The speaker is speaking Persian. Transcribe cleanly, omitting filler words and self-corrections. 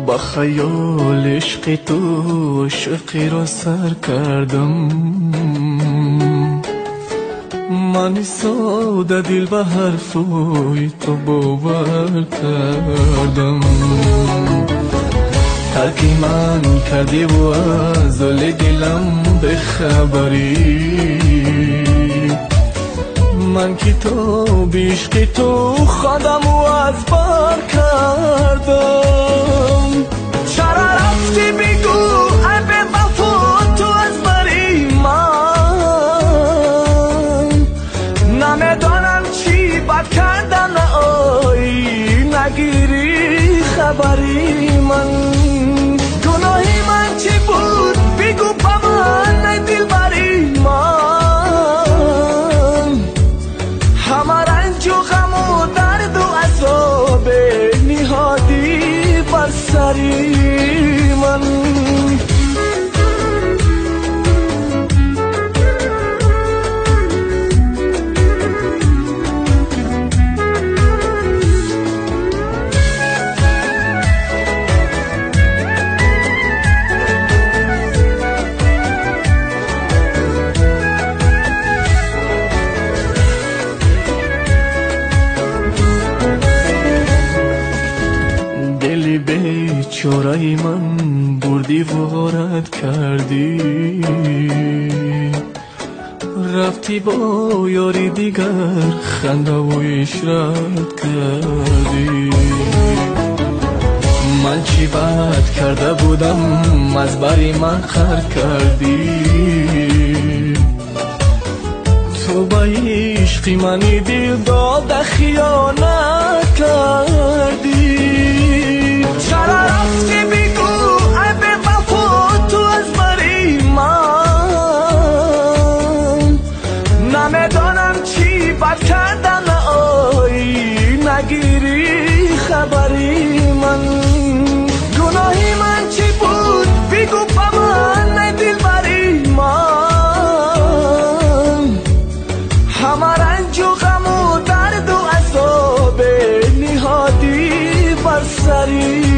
با خیال عشق تو عشقی را سر کردم. من ساده دل به حرفای تو باور کردم. ترک من کردی و از حال دلم بخبری. من کتاب عشق تو خودم و از بر کردم. چرا رفتی بگو ای به وفا تو از بری من. نمیدانم چی بد کردم آی نگیری خبری من. گناهی من چی بود بگو با من ای دلبری من. همه رنج و غم و درد و عذاب نهادی بر سری من. بیچاره من بردی و غارت کردی. رفتی با یاری دیگر خنده و عشرت کردی. من چی بد کرده بودم از بری من خر کردی. تو با عشقی منی دل داده خیانت کردی. چرا رفتی بگو ای به وفا تو از بری من. نمیدانم چی بد کردم آی نگیری خبری من. گناهی من چی بود بگو با من ای دلبری من. همه رنج و غم و درد و عذاب نهادی بر سری